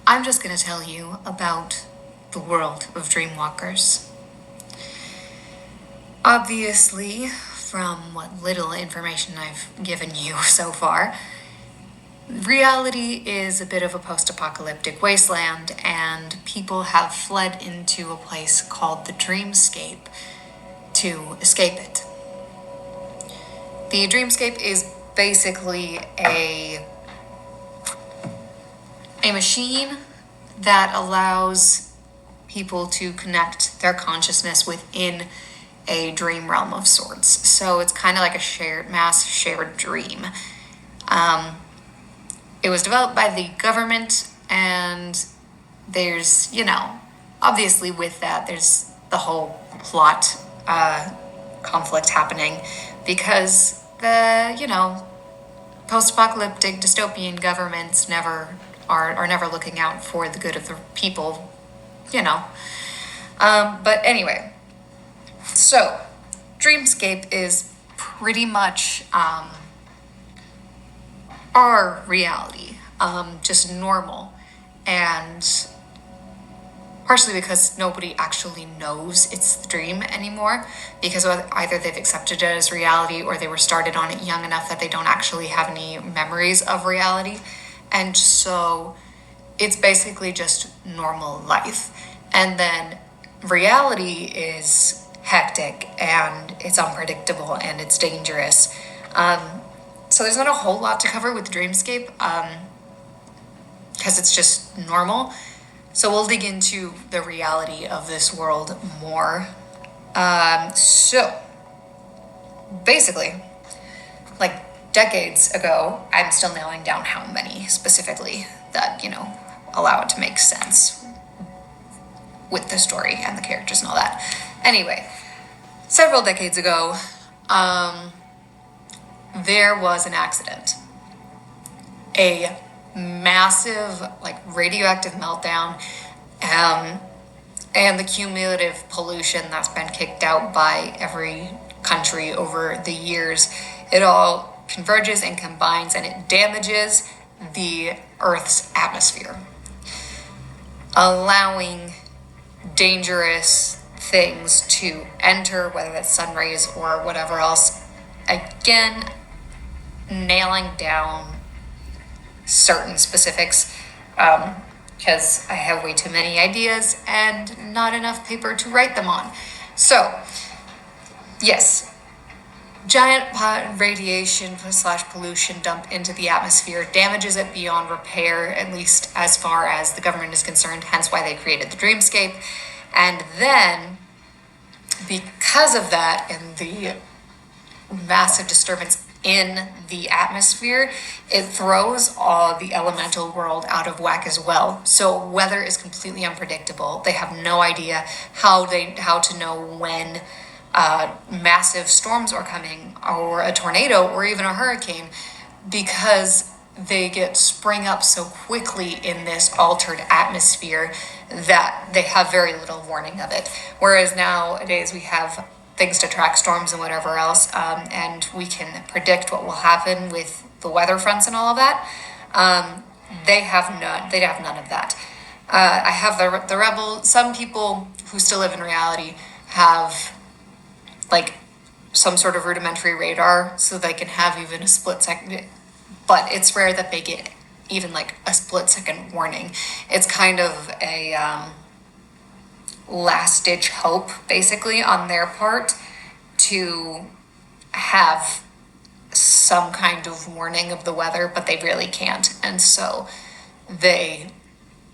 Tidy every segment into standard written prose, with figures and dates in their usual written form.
I'm just going to tell you about the world of Dreamwalkers. Obviously, from what little information I've given you so far, reality is a bit of a post apocalyptic wasteland, and people have fled into a place called the Dreamscape to escape it. The Dreamscape is basically a machine that allows people to connect their consciousness within a dream realm of sorts. So it's kind of like a shared dream. It was developed by the government, and there's, obviously with that, there's the whole plot conflict happening because post-apocalyptic dystopian governments are never looking out for the good of the people, But anyway, so Dreamscape is pretty much our reality, just normal, and partially because nobody actually knows it's the dream anymore, because either they've accepted it as reality or they were started on it young enough that they don't actually have any memories of reality. And so it's basically just normal life. And then reality is hectic and it's unpredictable and it's dangerous. So there's not a whole lot to cover with Dreamscape because it's just normal. So we'll dig into the reality of this world more. So basically, like decades ago, I'm still nailing down how many specifically that, allow it to make sense with the story and the characters and all that. Anyway, several decades ago, there was an accident. A massive, radioactive meltdown, and the cumulative pollution that's been kicked out by every country over the years. It all converges and combines, and it damages the Earth's atmosphere, allowing dangerous things to enter, whether that's sun rays or whatever else. Again, nailing down certain specifics because I have way too many ideas and not enough paper to write them on. So, yes, giant radiation / pollution dump into the atmosphere damages it beyond repair, at least as far as the government is concerned, hence why they created the Dreamscape. And then, because of that and the massive disturbance in the atmosphere, it throws all the elemental world out of whack as well. So weather is completely unpredictable. They have no idea how to know when massive storms are coming, or a tornado, or even a hurricane, because they get spring up so quickly in this altered atmosphere that they have very little warning of it. Whereas nowadays we have things to track storms and whatever else, and we can predict what will happen with the weather fronts and all of that. They have none of that. I have the rebel. Some people who still live in reality have some sort of rudimentary radar, so they can have even a split second. But it's rare that they get even a split second warning. It's kind of a last ditch hope, basically, on their part to have some kind of warning of the weather, but they really can't. And so they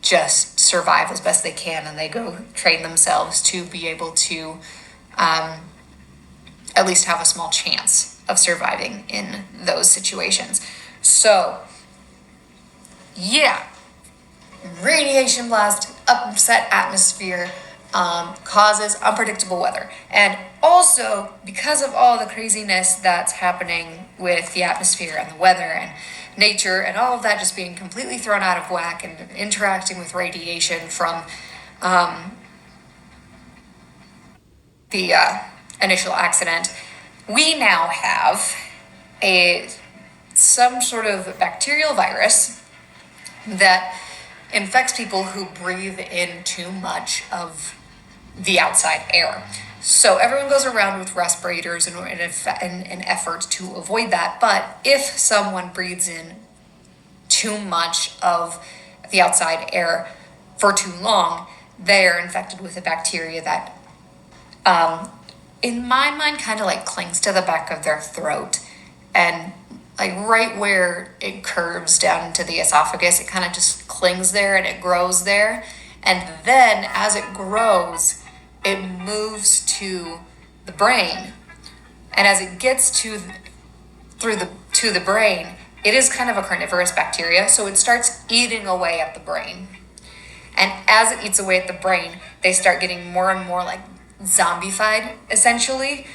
just survive as best they can, and they go train themselves to be able to at least have a small chance of surviving in those situations. So, yeah, radiation blast, upset atmosphere, causes unpredictable weather. And also, because of all the craziness that's happening with the atmosphere and the weather and nature and all of that just being completely thrown out of whack and interacting with radiation from the initial accident, we now have some sort of bacterial virus that infects people who breathe in too much of the outside air. So everyone goes around with respirators in an effort to avoid that. But if someone breathes in too much of the outside air for too long, they're infected with a bacteria that, in my mind, kind of like clings to the back of their throat, and like right where it curves down into the esophagus, it kind of just clings there and it grows there. And then as it grows, it moves to the brain. And as it gets to the brain, it is kind of a carnivorous bacteria, so it starts eating away at the brain. And as it eats away at the brain, they start getting more and more like zombified, essentially.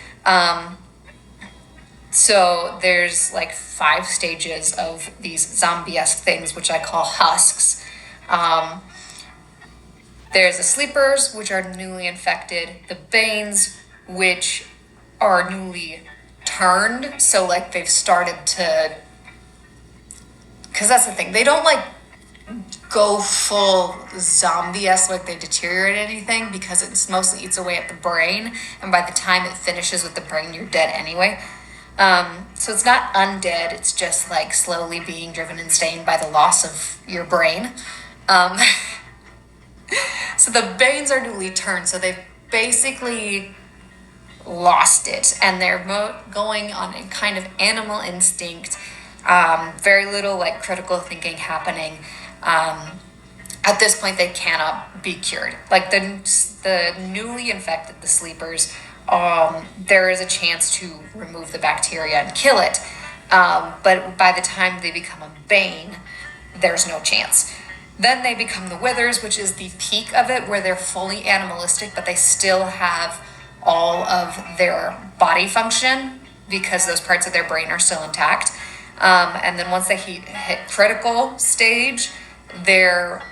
So there's like 5 stages of these zombie-esque things, which I call husks. There's the sleepers, which are newly infected, the banes, which are newly turned. So like they've started to, because that's the thing, they don't like go full zombie-esque, like they deteriorate anything, because it mostly eats away at the brain, and by the time it finishes with the brain, you're dead anyway. So it's not undead, it's just like slowly being driven insane by the loss of your brain. So the banes are newly turned, so they've basically lost it, and they're going on a kind of animal instinct, very little like critical thinking happening. At this point, they cannot be cured. Like the newly infected, the sleepers, there is a chance to remove the bacteria and kill it. But by the time they become a bane, there's no chance. Then they become the withers, which is the peak of it, where they're fully animalistic, but they still have all of their body function because those parts of their brain are still intact. And then once they hit critical stage, they're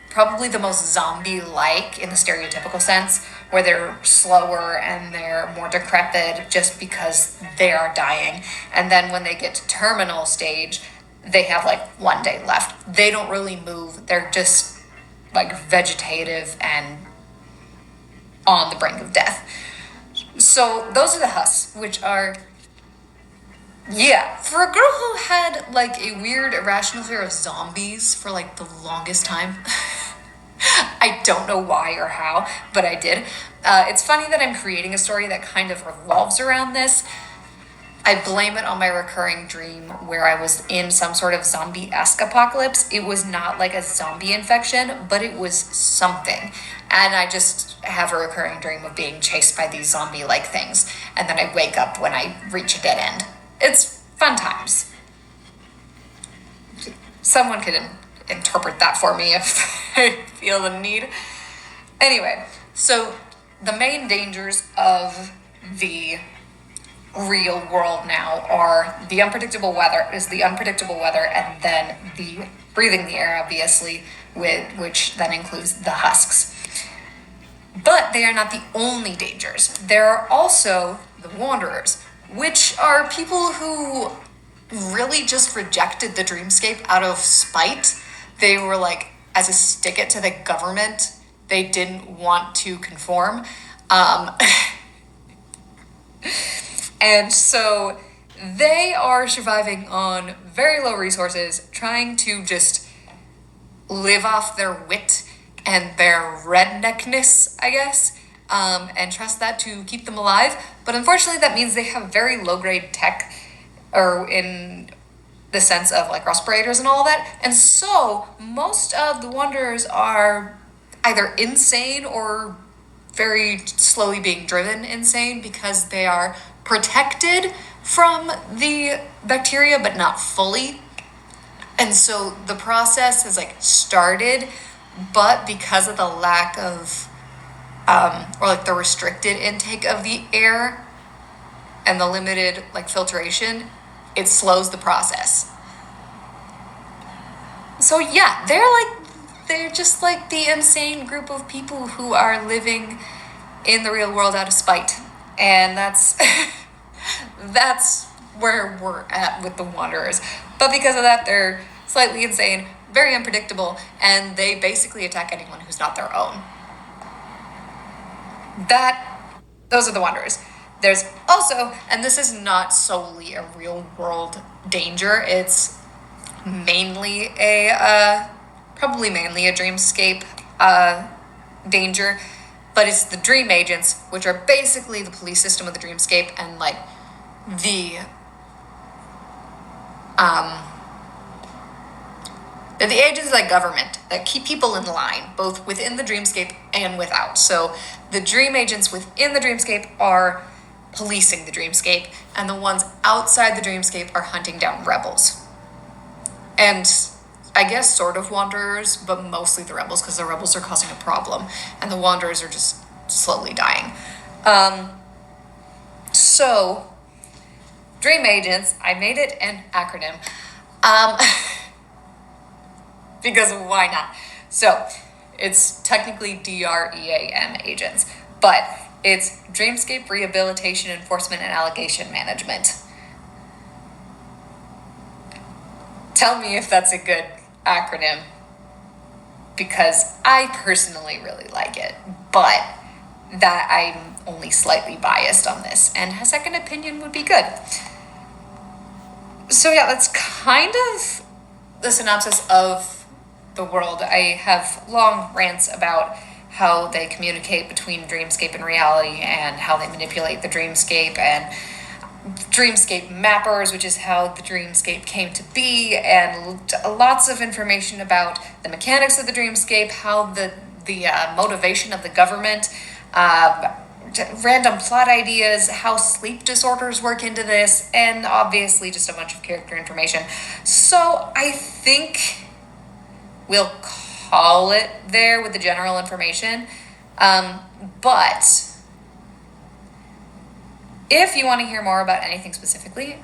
probably the most zombie-like in the stereotypical sense, where they're slower and they're more decrepit just because they are dying. And then when they get to terminal stage, they have like 1 day left. They don't really move. They're just like vegetative and on the brink of death. So those are the husks, which are, yeah, for a girl who had like a weird irrational fear of zombies for like the longest time. I don't know why or how, but I did. It's funny that I'm creating a story that kind of revolves around this. I blame it on my recurring dream where I was in some sort of zombie-esque apocalypse. It was not like a zombie infection, but it was something. And I just have a recurring dream of being chased by these zombie-like things. And then I wake up when I reach a dead end. It's fun times. Someone could interpret that for me if I feel the need. Anyway, so the main dangers of the real world now are the unpredictable weather, and then the breathing the air, obviously, which then includes the husks. But they are not the only dangers. There are also the wanderers, which are people who really just rejected the dreamscape out of spite. They were like, as a stick it to the government, they didn't want to conform. And so they are surviving on very low resources, trying to just live off their wit and their redneckness, I guess, and trust that to keep them alive. But unfortunately, that means they have very low-grade tech, or in the sense of like respirators and all that. And so most of the wanderers are either insane or very slowly being driven insane because they are protected from the bacteria, but not fully. And so the process has like started, but because of the lack of, or like the restricted intake of the air and the limited like filtration, it slows the process. So yeah, they're just like the insane group of people who are living in the real world out of spite. And that's that's where we're at with the wanderers. But because of that, they're slightly insane, very unpredictable, and they basically attack anyone who's not their own. Those are the Wanderers. There's also, and this is not solely a real world danger, it's mainly probably mainly a dreamscape danger, but it's the dream agents, which are basically the police system of the dreamscape, and like they're the agents of the government that keep people in line, both within the dreamscape and without. So the dream agents within the dreamscape are policing the dreamscape, and the ones outside the dreamscape are hunting down rebels. And I guess sort of wanderers, but mostly the rebels, because the rebels are causing a problem, and the wanderers are just slowly dying. So, dream agents, I made it an acronym. Because why not? So, it's technically DREAM agents, but it's Dreamscape Rehabilitation Enforcement and Allegation Management. Tell me if that's a good acronym, because I personally really like it, but that I'm only slightly biased on this, and a second opinion would be good. So yeah, that's kind of the synopsis of the world. I have long rants about how they communicate between dreamscape and reality, and how they manipulate the dreamscape, and dreamscape mappers, which is how the dreamscape came to be, and lots of information about the mechanics of the dreamscape, how the motivation of the government, random plot ideas, how sleep disorders work into this, and obviously just a bunch of character information. So I think we'll call it there with the general information. But if you want to hear more about anything specifically,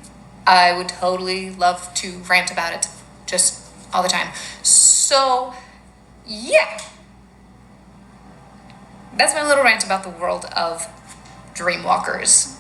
I would totally love to rant about it just all the time. So, yeah. That's my little rant about the world of Dreamwalkers.